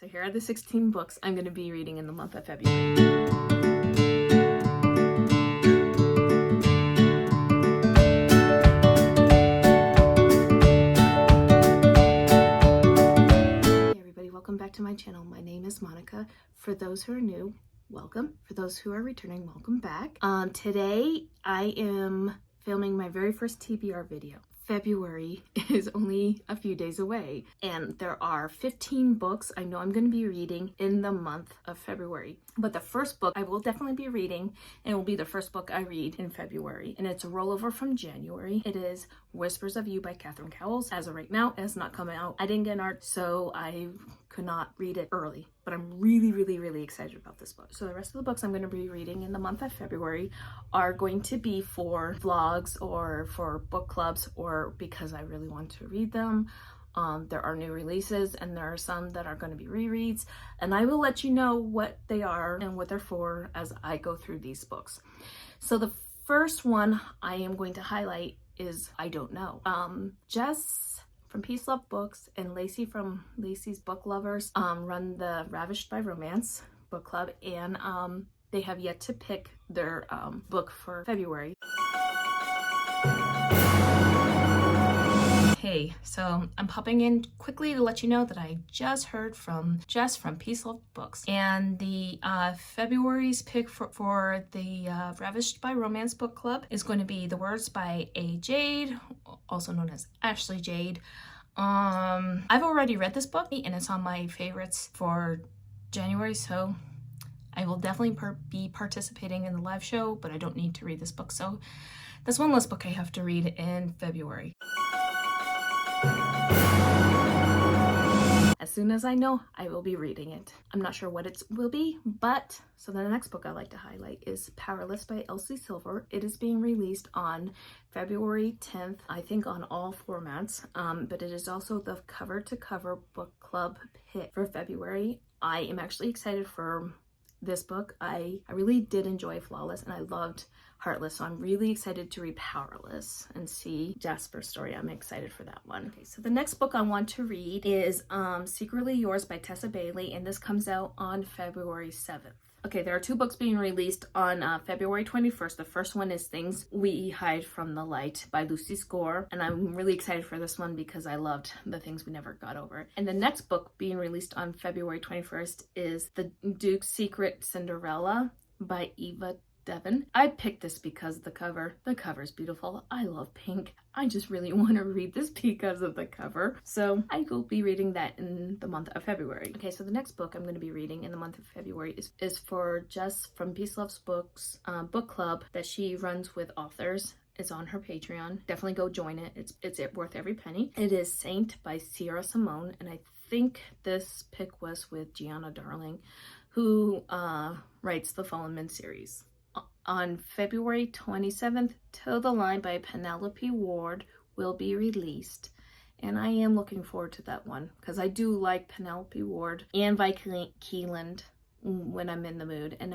So here are the 16 books I'm going to be reading in the month of February. Hey everybody, welcome back to my channel. My name is Monica. For those who are new, welcome. For those who are returning, welcome back. Today I am filming my very first TBR video. February is only a few days away, and there are 15 books I know I'm going to be reading in the month of February. But the first book I will definitely be reading, and it will be the first book I read in February, and it's a rollover from January. It is Whispers of You by Catherine Cowles. As of right now, it has not come out. I didn't get an art, so I could not read it early, but I'm really excited about this book. So the rest of the books I'm going to be reading in the month of February are going to be for vlogs or for book clubs, or because I really want to read them. There are new releases, and there are some that are going to be rereads, and I will let you know what they are and what they're for as I go through these books. So the first one I am going to highlight is I Don't Know. Jess from Peace Love Books and Lacey from Lacey's Book Lovers run the Ravished by Romance book club, and they have yet to pick their book for February. Hey, so I'm popping in quickly to let you know that I just heard from Jess from Peace Love Books, and the February's pick for the Ravished by Romance book club is going to be The Words by A. Jade, also known as Ashley Jade. I've already read this book, and it's on my favorites for January, so I will definitely be participating in the live show, but I don't need to read this book, so that's one less book I have to read in February. As soon as I know, I will be reading it. I'm not sure what it will be, but so the next book I'd like to highlight is Powerless by Elsie Silver. It is being released on February 10th, I think on all formats, but it is also the cover-to-cover book club pick for February. I am actually excited for this book. I really did enjoy Flawless, and I loved Heartless, so I'm really excited to read Powerless and see Jasper's story. I'm excited for that one. Okay, so the next book I want to read is Secretly Yours by Tessa Bailey, and this comes out on February 7th. Okay, there are two books being released on February 21st. The first one is Things We Hide from the Light by Lucy Score, and I'm really excited for this one because I loved The Things We Never Got Over. And the next book being released on February 21st is The Duke's Secret Cinderella by Eva Devon. I picked this because the cover is beautiful. I love pink. I just really want to read this because of the cover. So I will be reading that in the month of February. Okay, so the next book I'm going to be reading in the month of February is for Jess from Peace Loves Books book club that she runs with authors. It's on her Patreon. Definitely go join it. It's worth every penny. It is Saint by Sierra Simone, and I think this pick was with Gianna Darling, who writes the Fallen Men series. On February 27th, Toe the Line by Penelope Ward will be released, and I am looking forward to that one because I do like Penelope Ward and Vi Keeland when I'm in the mood, and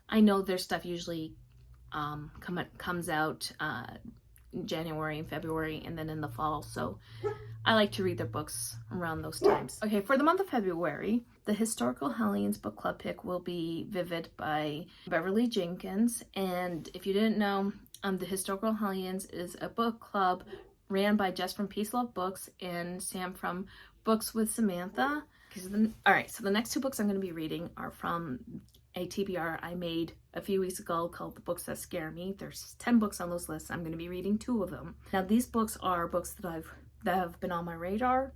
I know their stuff usually comes out January and February and then in the fall, so I like to read their books around those times. Okay, for the month of February, the Historical Hellions book club pick will be Vivid by Beverly Jenkins, and if you didn't know, the Historical Hellions is a book club ran by Jess from Peace Love Books and Sam from Books with Samantha. Alright, so the next two books I'm going to be reading are from a TBR I made a few weeks ago called The Books That Scare Me. There's 10 books on those lists. I'm going to be reading 2 of them. Now these books are books that have been on my radar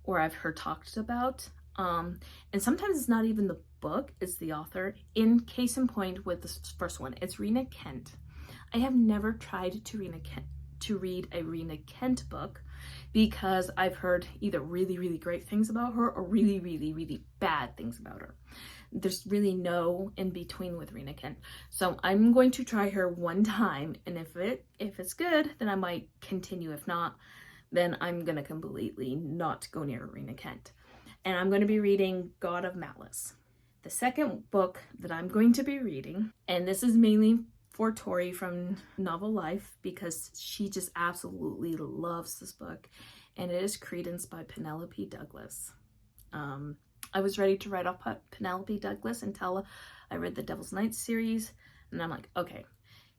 or I've heard talked about. And sometimes it's not even the book, it's the author. In case in point with the first one, it's Rena Kent. I have never tried to read a Rena Kent book because I've heard either really great things about her or really bad things about her. There's really no in between with Rena Kent. So I'm going to try her one time, and if it's good, then I might continue. If not, then I'm gonna completely not go near Rena Kent. And I'm going to be reading God of Malice. The second book that I'm going to be reading, and this is mainly for Tori from Novel Life because she just absolutely loves this book, and it is Credence by Penelope Douglas. I was ready to write off Penelope Douglas until I read the Devil's Night series, and I'm like, okay,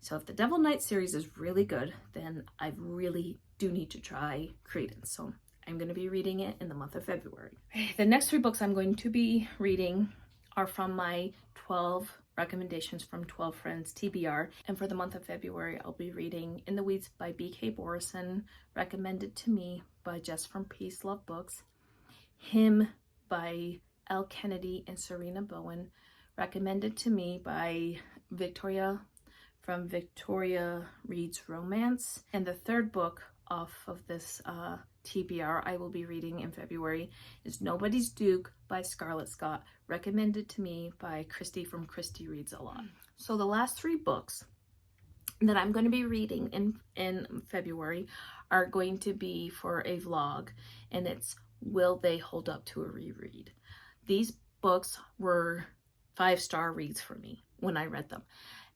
so if the Devil Knight series is really good, then I really do need to try Credence. So I'm going to be reading it in the month of February. The next 3 books I'm going to be reading are from my 12 recommendations from 12 Friends TBR. And for the month of February, I'll be reading In the Weeds by B.K. Borison, recommended to me by Jess from Peace Love Books. Him by L. Kennedy and Serena Bowen, recommended to me by Victoria from Victoria Reads Romance. And the 3rd book off of this TBR I will be reading in February is Nobody's Duke by Scarlett Scott, recommended to me by Christi from Christi Reads a Lot. So the last 3 books that I'm going to be reading in February are going to be for a vlog, and it's Will They Hold Up to a Reread? These books were 5-star reads for me when I read them.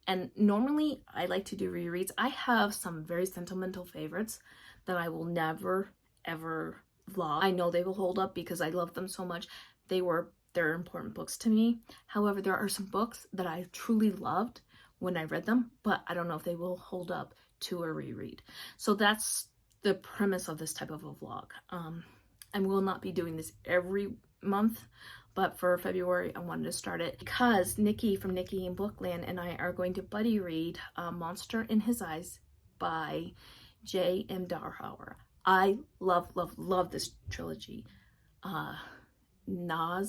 And normally I like to do rereads. I have some very sentimental favorites that I will never, ever vlog. I know they will hold up because I love them so much. They're important books to me. However, there are some books that I truly loved when I read them, but I don't know if they will hold up to a reread. So that's the premise of this type of a vlog. I will not be doing this every month, but for February, I wanted to start it because Nicki from Nicki in Bookland and I are going to buddy read Monster in His Eyes by J.M. Darhauer. I love, love, love this trilogy. Nazio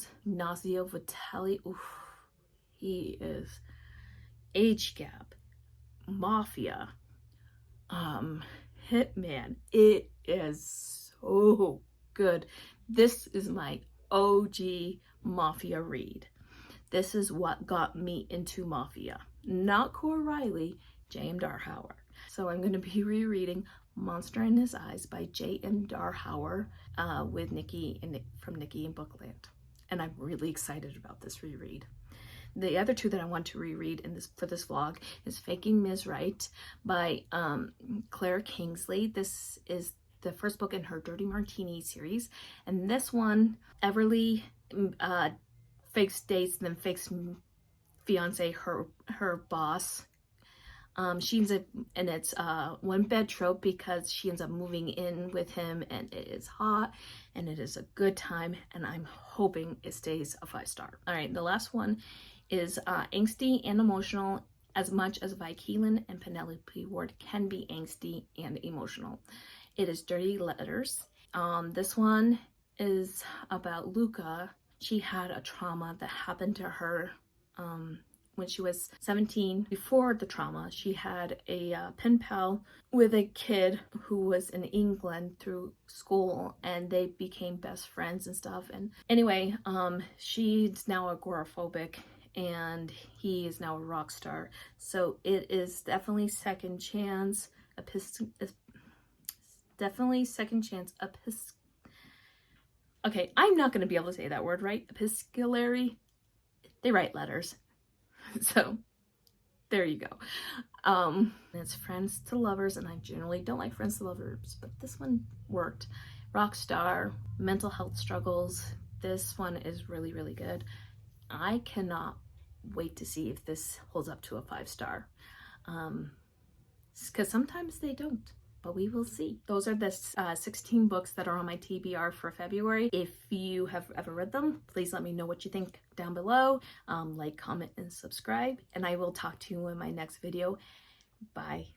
Vitelli, oof, he is Age Gap, Mafia, Hitman. It is so good. This is my OG Mafia read. This is what got me into Mafia. Not Cora Riley, J.M. Darhauer. So I'm going to be rereading Monster in His Eyes by J.M. Darhauer with Nicki from Nicki in Bookland. And I'm really excited about this reread. The other 2 that I want to reread for this vlog is Faking Ms. Right by Claire Kingsley. This is the 1st book in her Dirty Martini series. And this one, Everly fakes dates, then fakes fiance, her boss. She ends up, and it's one bed trope because she ends up moving in with him, and it is hot and it is a good time, and I'm hoping it stays a 5-star. All right, the last one is angsty and emotional as much as Vi Keelan and Penelope Ward can be angsty and emotional. It is Dirty Letters. This one is about Luca. She had a trauma that happened to her when she was 17. Before the trauma, she had a pen pal with a kid who was in England through school, and they became best friends and stuff. And anyway, she's now agoraphobic, and he is now a rock star. So it is definitely second chance. Okay, I'm not going to be able to say that word right. Epistolary. They write letters. So there you go. It's friends to lovers, and I generally don't like friends to lovers, but this one worked. Rock star, mental health struggles. This one is really, really good. I cannot wait to see if this holds up to a 5-star. Because sometimes they don't, but we will see. Those are the 16 books that are on my TBR for February. If you have ever read them, please let me know what you think down below. Like, comment, and subscribe. And I will talk to you in my next video. Bye.